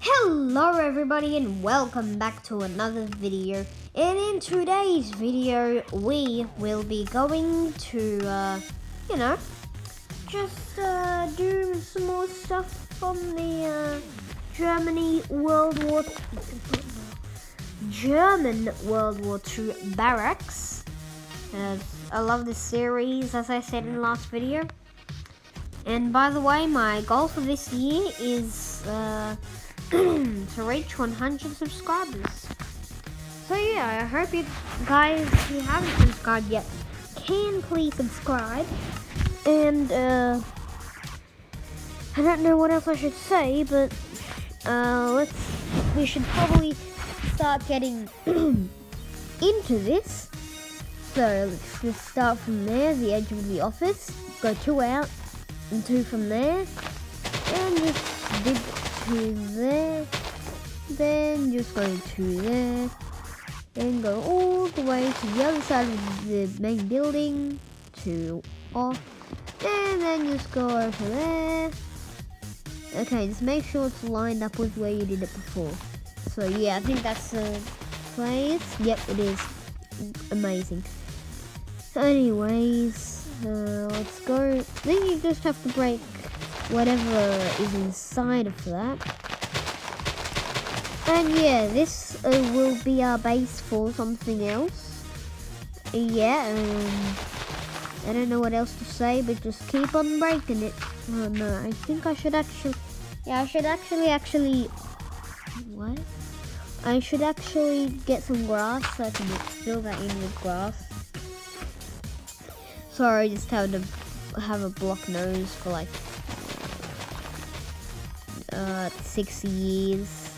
Hello everybody and welcome back to another video, and in today's video we will be going to just do some more stuff from the German World War II Barracks. I love this series, as I said in the last video. And by the way, my goal for this year is to reach 100 subscribers. So yeah, I hope you guys who haven't subscribed yet can please subscribe. And I don't know what else I should say, but we should probably start getting into this. So let's just start from there, the edge of the office, go 2 out and 2 from there, and just dig to there, then just go to there, then go all the way to the other side of the main building to off, and then just go over there. Okay, just make sure it's lined up with where you did it before. So yeah, I think that's the place. Yep, it is. Amazing. Anyways, let's go. Then you just have to break whatever is inside of that. And yeah, this will be our base for something else. Yeah, I don't know what else to say, but just keep on breaking it. Oh no, I think I should actually, I should actually, what? I should actually get some grass so I can fill that in with grass. Sorry, just having to have a block nose for like 6 years.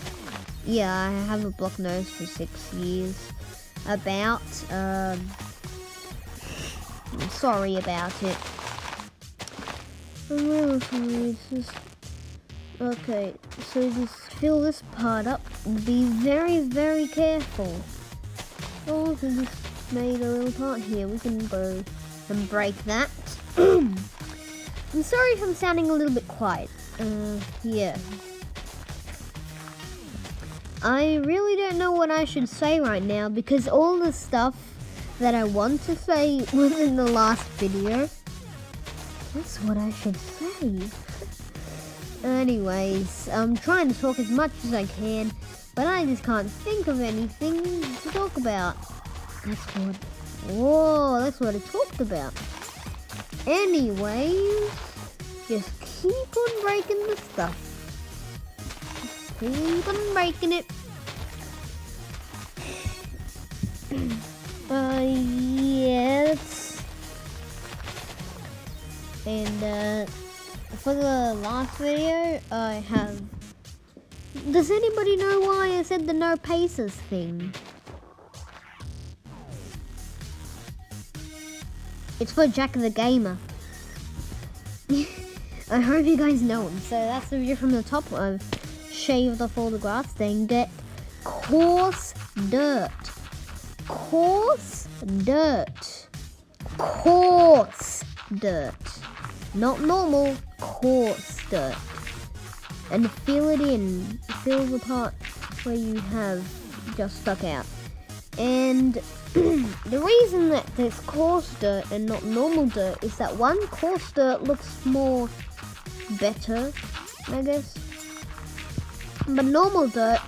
Yeah, I have a block nose for 6 years. I'm sorry about it. Okay, so just fill this part up. Be very, very careful. Oh, we just made a little part here. We can go and break that. I'm sorry if I'm sounding a little bit quiet. Yeah. I really don't know what I should say right now because all the stuff that I want to say was in the last video. That's what I should say. Anyways, I'm trying to talk as much as I can, but I just can't think of anything to talk about. That's what I talked about. Anyways, just keep on breaking the stuff. Keep on breaking it. Yes. And for the last video, I have. Does anybody know why I said the no paces thing? It's for Jack the Gamer. I hope you guys know him. So that's the view from the top. I've shaved off all the grass. Then get coarse dirt. Coarse dirt. Coarse dirt. Not normal, coarse dirt. And fill it in. Fill the part where you have just stuck out. And the reason that there's coarse dirt and not normal dirt is that one, coarse dirt looks more better, I guess. But normal dirt,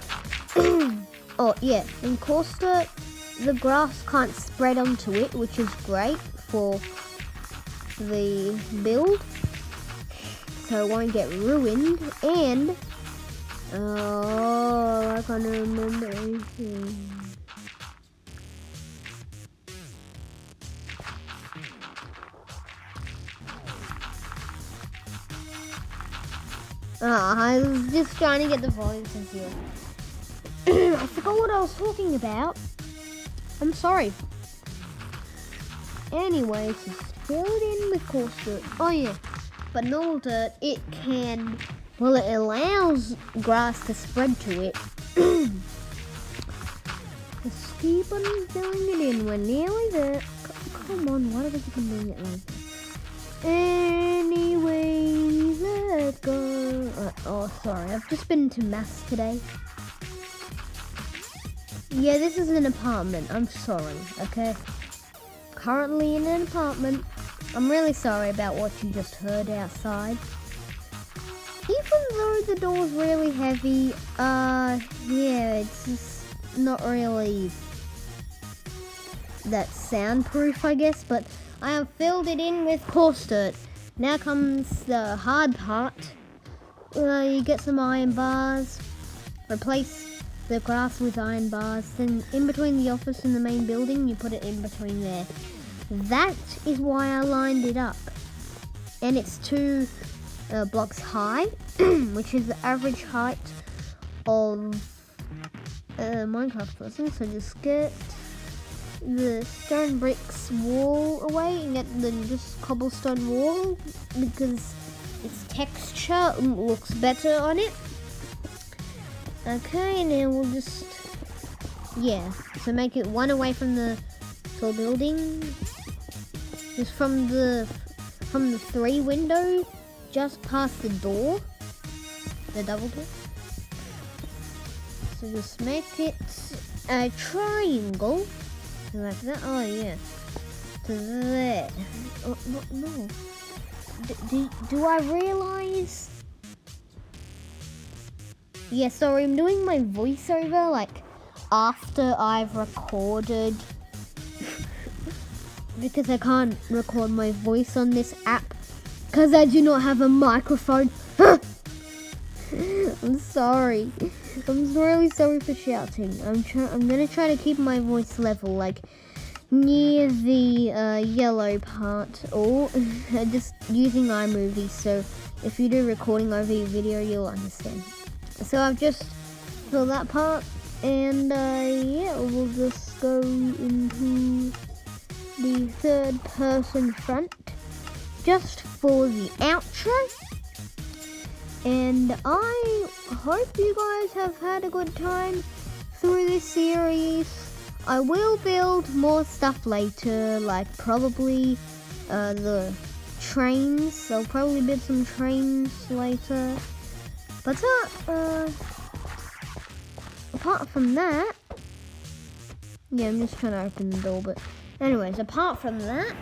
oh yeah, in coarse dirt, the grass can't spread onto it, which is great for the build, so it won't get ruined. And I can't remember anything. I was just trying to get the volume to here. I forgot what I was talking about. I'm sorry. Anyways, just fill it in with coarse dirt. Oh yeah, but normal dirt, it allows grass to spread to it. Just keep on filling it in. We're nearly there. Come on, why do we keep on doing it like that? Anyways, Let's go. Oh, sorry. I've just been to maths today. Yeah, this is an apartment. I'm sorry, okay? Currently in an apartment. I'm really sorry about what you just heard outside. Even though the door's really heavy, yeah, it's just not really that soundproof, I guess, but I have filled it in with coarse dirt. Now comes the hard part. You get some iron bars, replace the grass with iron bars, then in between the office and the main building, you put it in between there. That is why I lined it up. And it's 2 blocks high, which is the average height of a Minecraft person. So just get the stone bricks wall away and get the just cobblestone wall because its texture looks better on it. Okay, now we'll just, yeah, so make it 1 away from the tall building, just from the 3 window, just past the door, the double door. So just make it a triangle. Like that. Oh yeah. To there. Oh, no. Do I realize? Yeah, sorry, I'm doing my voiceover like after I've recorded because I can't record my voice on this app because I do not have a microphone. I'm sorry. I'm really sorry for shouting. I'm gonna try to keep my voice level, like near the yellow part, or just using iMovie. So if you do recording over your video, you'll understand. So I've just filled that part, and yeah, we'll just go into the 3rd person front just for the outro. And I hope you guys have had a good time through this series. I will build more stuff later, like probably the trains. I'll probably build some trains later. But apart from that, yeah, I'm just trying to open the door. But anyways, apart from that,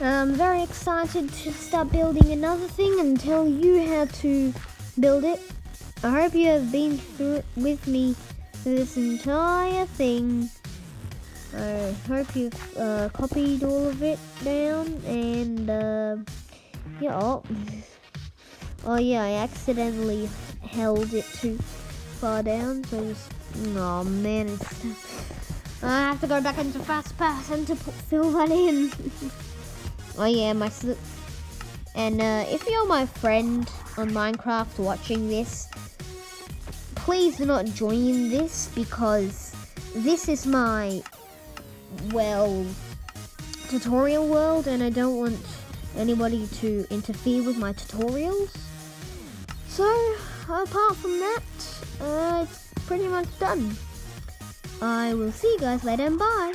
I'm very excited to start building another thing and tell you how to build it. I hope you have been through it with me through this entire thing. I hope you've copied all of it down, and yeah. Oh yeah, I accidentally held it too far down, so just, oh man, I have to go back into fast person to fill that in. Oh yeah, and if you're my friend on Minecraft watching this, please do not join this because this is my, well, tutorial world and I don't want anybody to interfere with my tutorials. So, apart from that, it's pretty much done. I will see you guys later and bye.